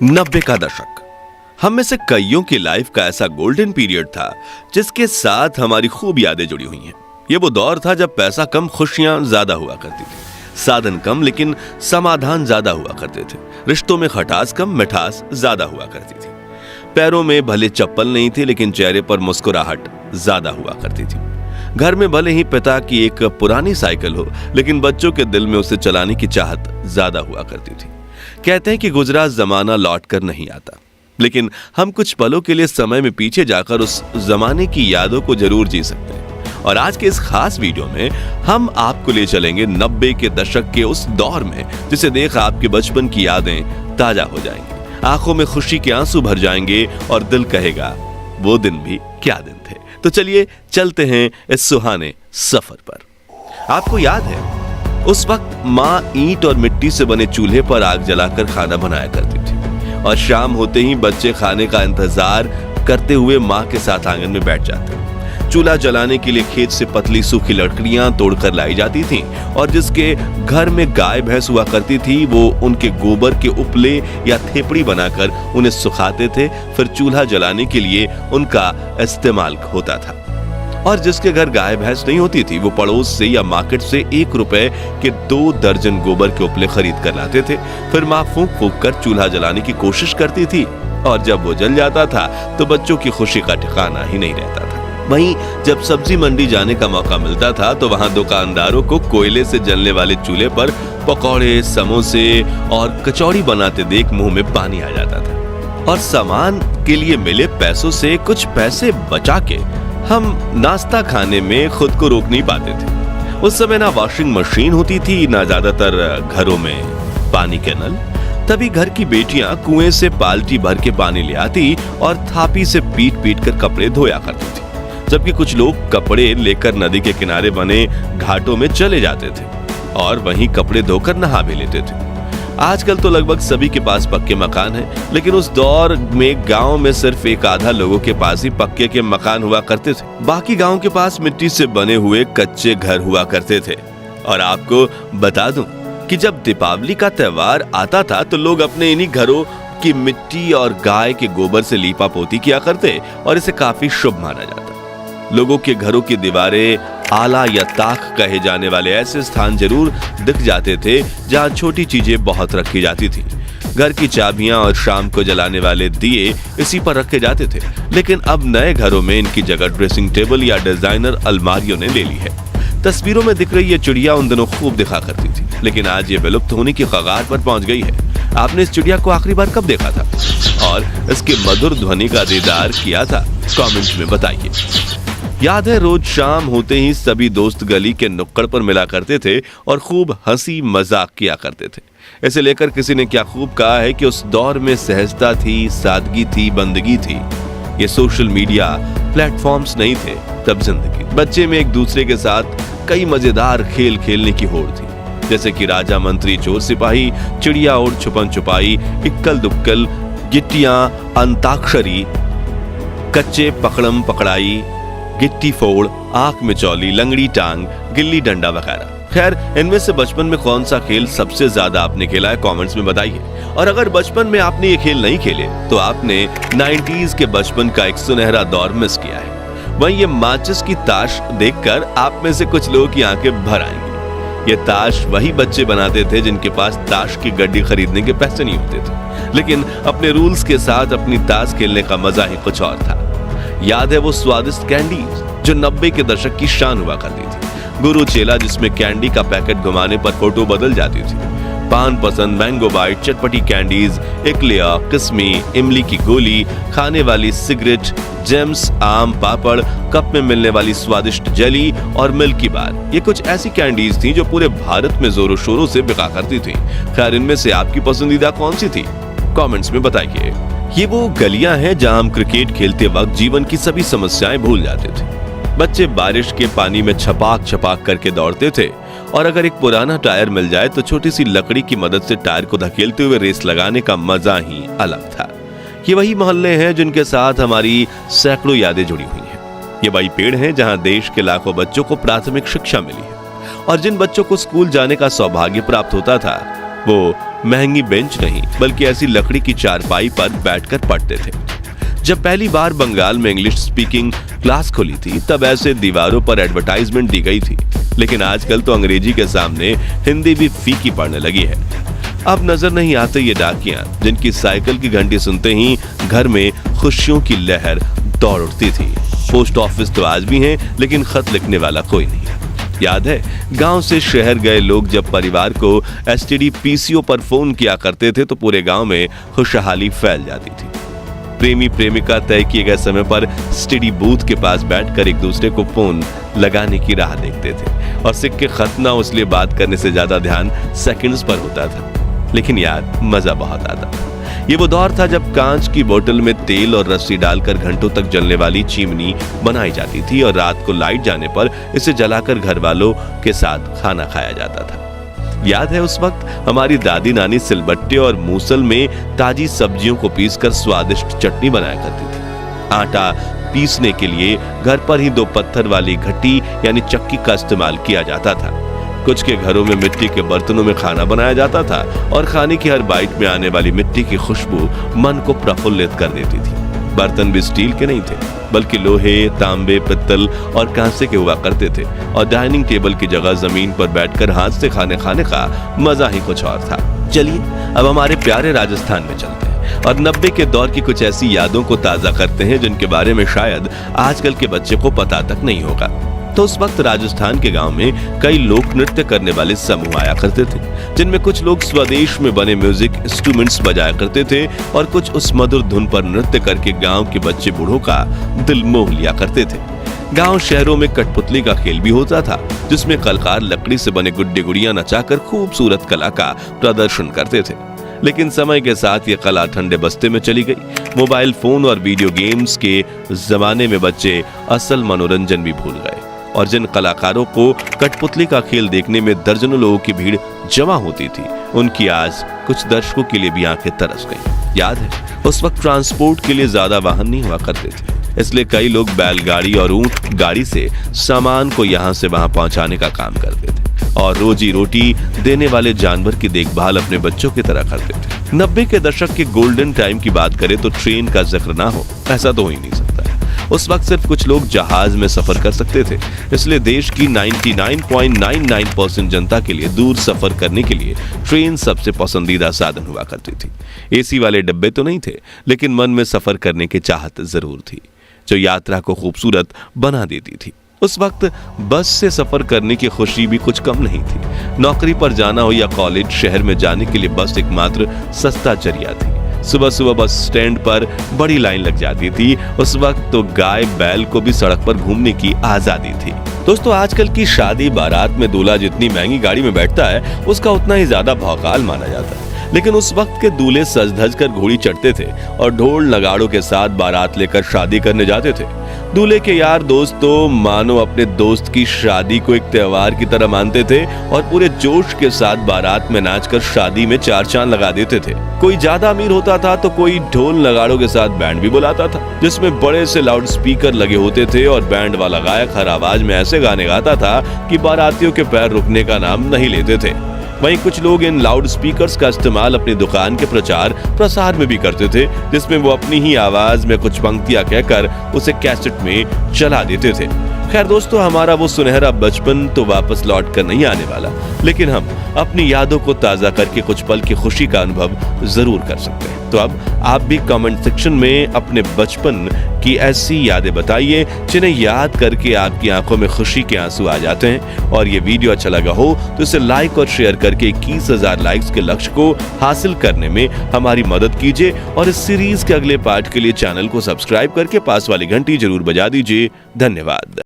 90 का दशक हम में से कईयों की लाइफ का ऐसा गोल्डन पीरियड था जिसके साथ हमारी खूब यादें जुड़ी हुई हैं। ये वो दौर था जब पैसा कम, खुशियां ज्यादा हुआ करती थी, साधन कम लेकिन समाधान ज्यादा हुआ करते थे, रिश्तों में खटास कम, मिठास ज्यादा हुआ करती थी। पैरों में भले चप्पल नहीं थी लेकिन चेहरे पर मुस्कुराहट ज्यादा हुआ करती थी। घर में भले ही पिता की एक पुरानी साइकिल हो लेकिन बच्चों के दिल में उसे चलाने की चाहत ज्यादा हुआ करती थी। कहते हैं कि गुजरा जमाना लौट कर नहीं आता, लेकिन हम कुछ पलों के लिए समय में पीछे जाकर उस जमाने की यादों को जरूर जी सकते हैं। और आज के इस खास वीडियो में हम आपको ले चलेंगे 90 के दशक के उस दौर में जिसे देख आपके बचपन की यादें ताजा हो जाएंगी, आंखों में खुशी के आंसू भर जाएंगे और दिल कहेगा वो दिन भी क्या दिन थे। तो चलिए चलते हैं इस सुहाने सफर पर। आपको याद है उस वक्त माँ ईंट और मिट्टी से बने चूल्हे पर आग जलाकर खाना बनाया करती थी और शाम होते ही बच्चे खाने का इंतजार करते हुए माँ के साथ आंगन में बैठ जाते। चूल्हा जलाने के लिए खेत से पतली सूखी लकड़ियां तोड़कर लाई जाती थीं और जिसके घर में गाय भैंस हुआ करती थी वो उनके गोबर के उपले या थेपड़ी बनाकर उन्हें सुखाते थे। फिर चूल्हा जलाने के लिए उनका इस्तेमाल होता था। और जिसके घर गाय भैंस नहीं होती थी वो पड़ोस से या मार्केट से 1 रुपए के 2 दर्जन गोबर के उपले खरीद कर लाते थे। फिर माँ फूंक फूंक कर चूल्हा जलाने की कोशिश करती थी और जब वो जल जाता था तो बच्चों की खुशी का ठिकाना ही नहीं रहता था। वहीं जब सब्जी मंडी जाने का मौका मिलता था तो वहां दुकानदारों को कोयले से जलने वाले चूल्हे पर पकौड़े, समोसे और कचौड़ी बनाते देख मुंह में पानी आ जाता था। और सामान के लिए मिले पैसों से कुछ पैसे बचा के हम नाश्ता खाने में खुद को रोक नहीं पाते थे। उस समय ना वॉशिंग मशीन होती थी, ना ज्यादातर घरों में पानी के नल। तभी घर की बेटियां कुएं से बाल्टी भर के पानी ले आती और थापी से पीट पीट कर कपड़े धोया करती थी, जबकि कुछ लोग कपड़े लेकर नदी के किनारे बने घाटों में चले जाते थे और वहीं कपड़े धोकर नहा भी लेते थे। आजकल तो लगभग सभी के पास पक्के मकान हैं, लेकिन उस दौर में गांव में सिर्फ एक आधा लोगों के पास ही पक्के के मकान हुआ करते थे। बाकी गांव के पास मिट्टी से बने हुए कच्चे घर हुआ करते थे। और आपको बता दूं कि जब दीपावली का त्योहार आता था तो लोग अपने इन्हीं घरों की मिट्टी और गाय के गोबर से लीपा पोती किया करते और इसे काफी शुभ माना जाता। लोगों के घरों की दीवारें आला या ताक कहे जाने वाले ऐसे स्थान जरूर दिख जाते थे जहां छोटी चीजें बहुत रखी जाती थी। घर की चाबियां और शाम को जलाने वाले दिए इसी पर रखे जाते थे, लेकिन अब नए घरों में इनकी जगह ड्रेसिंग टेबल या डिजाइनर अलमारियों ने ले ली है। तस्वीरों में दिख रही ये चिड़िया उन दिनों खूब दिखा करती थी, लेकिन आज ये विलुप्त होने की कगार पर पहुंच गई है। आपने इस चिड़िया को आखिरी बार कब देखा था और इसके मधुर ध्वनि का दीदार किया था? कमेंट में बताइए। याद है रोज शाम होते ही सभी दोस्त गली के नुक्कड़ पर मिला करते थे और खूब हंसी मजाक किया करते थे। इसे लेकर किसी ने क्या खूब कहा है कि उस दौर में सहजता थी, सादगी थी, बंदगी थी। ये सोशल मीडिया प्लेटफॉर्म्स नहीं थे तब जिंदगी। बच्चे में एक दूसरे के साथ कई मजेदार खेल खेलने की होड़ थी, जैसे कि राजा मंत्री चोर सिपाही, चिड़िया और छुपन छुपाई, इक्कल दुक्कल, गिट्टियां, अंताक्षरी, कच्चे पकड़म पकड़ाई, गिट्टी फोड़, आंख में चौली, लंगड़ी टांग, गिल्ली डंडा वगैरह। खैर, इनमें से बचपन में कौन सा खेल सबसे ज्यादा आपने खेला है कमेंट्स में बताइए। और अगर बचपन में आपने ये खेल नहीं खेले तो आपने 90s के बचपन का एक सुनहरा दौर मिस किया है। वहीं ये माचिस की ताश देखकर आप में से कुछ लोगों की आंखें भर आएंगी। ये ताश वही बच्चे बनाते थे जिनके पास ताश की गड्डी खरीदने के पैसे नहीं होते थे, लेकिन अपने रूल्स के साथ अपनी ताश खेलने का मजा ही कुछ और था। याद है वो स्वादिष्ट कैंडीज जो 90 के दशक की शान हुआ करती थी। गुरु चेला जिसमें कैंडी का पैकेट घुमाने पर फोटो बदल जाती थी, पान पसंद, मैंगो बाइट, चटपटी कैंडीज, एक्लेयर, किस्मी, इमली की गोली, खाने वाली सिगरेट, जेम्स, आम पापड़, कप में मिलने वाली स्वादिष्ट जेली और मिल्की बार। ये कुछ ऐसी कैंडीज थी जो पूरे भारत में जोरों शोरों से बिका करती थी। खैर, इनमें से आपकी पसंदीदा कौन सी थी? कमेंट्स में बताइए। ये वो गलियां हैं जहां हम क्रिकेट खेलते वक्त जीवन की सभी समस्याएं भूल जाते थे। बच्चे बारिश के पानी में छपाक छपाक करके दौड़ते थे और अगर एक पुराना टायर मिल जाए तो छोटी सी लकड़ी की मदद से टायर को धकेलते हुए रेस लगाने का मजा ही अलग था। ये वही मोहल्ले हैं जिनके साथ हमारी सैकड़ों यादें जुड़ी हुई हैं। ये वही पेड़ हैं जहां देश के लाखों बच्चों को प्राथमिक शिक्षा मिली है और जिन बच्चों को स्कूल जाने का सौभाग्य प्राप्त होता था वो महंगी बेंच नहीं बल्कि ऐसी लकड़ी की चारपाई पर बैठकर पढ़ते थे। जब पहली बार बंगाल में इंग्लिश स्पीकिंग क्लास खुली थी तब ऐसे दीवारों पर एडवर्टाइजमेंट दी गई थी, लेकिन आजकल तो अंग्रेजी के सामने हिंदी भी फीकी पड़ने लगी है। अब नजर नहीं आते ये डाकियां जिनकी साइकिल की घंटी सुनते ही घर में खुशियों की लहर दौड़ उठती थी। पोस्ट ऑफिस तो आज भी है, लेकिन खत लिखने वाला कोई नहीं। याद है, गांव से शहर गए लोग जब परिवार को एसटीडी पीसीओ पर फोन किया करते थे तो पूरे गांव में खुशहाली फैल जाती थी। प्रेमी प्रेमिका तय किए गए समय पर एसटीडी बूथ के पास बैठकर एक दूसरे को फोन लगाने की राह देखते थे और सिक्के खत ना इसलिए बात करने से ज्यादा ध्यान सेकंड्स पर होता था। लेकिन यार, मजा बहुत आता। ये वो दौर था जब कांच की बोतल में तेल और रस्सी डालकर घंटों तक जलने वाली चिमनी बनाई जाती थी और रात को लाइट जाने पर इसे जलाकर घर वालों के साथ खाना खाया जाता था। याद है, उस वक्त हमारी दादी नानी सिलबट्टे और मूसल में ताजी सब्जियों को पीसकर स्वादिष्ट चटनी बनाया करती थी। आटा पीसने के लिए घर पर ही 2 पत्थर वाली घटी यानी चक्की का इस्तेमाल किया जाता था। कुछ के घरों में मिट्टी के बर्तनों में खाना बनाया जाता था और खाने की हर बाइट में आने वाली मिट्टी की खुशबू मन को प्रफुल्लित कर देती थी। बर्तन भी स्टील के नहीं थे बल्कि लोहे, तांबे, पित्तल और कांसे के हुआ करते थे और डाइनिंग टेबल की जगह जमीन पर बैठकर हाथ से खाने का मजा ही कुछ और था। चलिए अब हमारे प्यारे राजस्थान में चलते हैं और 90 के दौर की कुछ ऐसी यादों को ताजा करते हैं जिनके बारे में शायद आजकल के बच्चे को पता तक नहीं होगा। तो उस वक्त राजस्थान के गांव में कई लोक नृत्य करने वाले समूह आया करते थे, जिनमें कुछ लोग स्वदेश में बने म्यूजिक इंस्ट्रूमेंट्स बजाया करते थे और कुछ उस मधुर धुन पर नृत्य करके गांव के बच्चे बूढ़ों का दिल मोह लिया करते थे। गांव शहरों में कठपुतली का खेल भी होता था, जिसमें कलाकार लकड़ी से बने गुड्डे गुड़ियां नचाकर खूबसूरत कला का प्रदर्शन करते थे। लेकिन समय के साथ ये कला ठंडे बस्ते में चली गई। मोबाइल फोन और वीडियो गेम्स के जमाने में बच्चे असल मनोरंजन भी भूल गए और जिन कलाकारों को कठपुतली का खेल देखने में दर्जनों लोगों की भीड़ जमा होती थी, उनकी आज कुछ दर्शकों के लिए भी आंखें तरस गईं। याद है, उस वक्त ट्रांसपोर्ट के लिए ज्यादा वाहन नहीं हुआ करते थे, इसलिए कई लोग बैलगाड़ी और ऊंट गाड़ी से सामान को यहाँ से वहां पहुंचाने का काम करते थे और रोजी रोटी देने वाले जानवर की देखभाल अपने बच्चों की तरह करते थे। 90 के दशक के गोल्डन टाइम की बात करें तो ट्रेन का जिक्र ना हो ऐसा तो हो ही नहीं सकता। उस वक्त सिर्फ कुछ लोग जहाज में सफर कर सकते थे, इसलिए देश की 99.99% जनता के लिए दूर सफर करने के लिए ट्रेन सबसे पसंदीदा साधन हुआ करती थी। एसी वाले डब्बे तो नहीं थे, लेकिन मन में सफर करने की चाहत जरूर थी, जो यात्रा को खूबसूरत बना देती थी। उस वक्त बस से सफर करने की खुशी भी कुछ कम नहीं थी। नौकरी पर जाना हो या कॉलेज, शहर में जाने के लिए बस एकमात्र सस्ता जरिया थी। सुबह सुबह बस स्टैंड पर बड़ी लाइन लग जाती थी। उस वक्त तो गाय बैल को भी सड़क पर घूमने की आजादी थी। दोस्तों, आजकल की शादी बारात में दूल्हा जितनी महंगी गाड़ी में बैठता है उसका उतना ही ज्यादा भौकाल माना जाता है, लेकिन उस वक्त के दूल्हे सज धज कर घोड़ी चढ़ते थे और ढोल नगाड़ों के साथ बारात लेकर शादी करने जाते थे। दूल्हे के यार दोस्त तो मानो अपने दोस्त की शादी को एक त्योहार की तरह मानते थे और पूरे जोश के साथ बारात में नाचकर शादी में 4 चांद लगा देते थे। कोई ज्यादा अमीर होता था तो कोई ढोल नगाड़ों के साथ बैंड भी बुलाता था, जिसमें बड़े से लाउड स्पीकर लगे होते थे और बैंड वाला गायक हर आवाज में ऐसे गाने गाता था कि बारातियों के पैर रुकने का नाम नहीं लेते थे। वहीं कुछ लोग इन लाउड स्पीकर्स का इस्तेमाल अपनी दुकान के प्रचार प्रसार में भी करते थे, जिसमें वो अपनी ही आवाज में कुछ पंक्तियां कहकर उसे कैसेट में चला देते थे। खैर दोस्तों, हमारा वो सुनहरा बचपन तो वापस लौट कर नहीं आने वाला, लेकिन हम अपनी यादों को ताजा करके कुछ पल की खुशी का अनुभव जरूर कर सकते हैं। तो अब आप भी कमेंट सेक्शन में अपने बचपन की ऐसी यादें बताइए जिन्हें याद करके आपकी आंखों में खुशी के आंसू आ जाते हैं। और ये वीडियो अच्छा लगा हो तो इसे लाइक और शेयर करके 21,000 लाइक्स के लक्ष्य को हासिल करने में हमारी मदद कीजिए और इस सीरीज के अगले पार्ट के लिए चैनल को सब्सक्राइब करके पास वाली घंटी जरूर बजा दीजिए। धन्यवाद।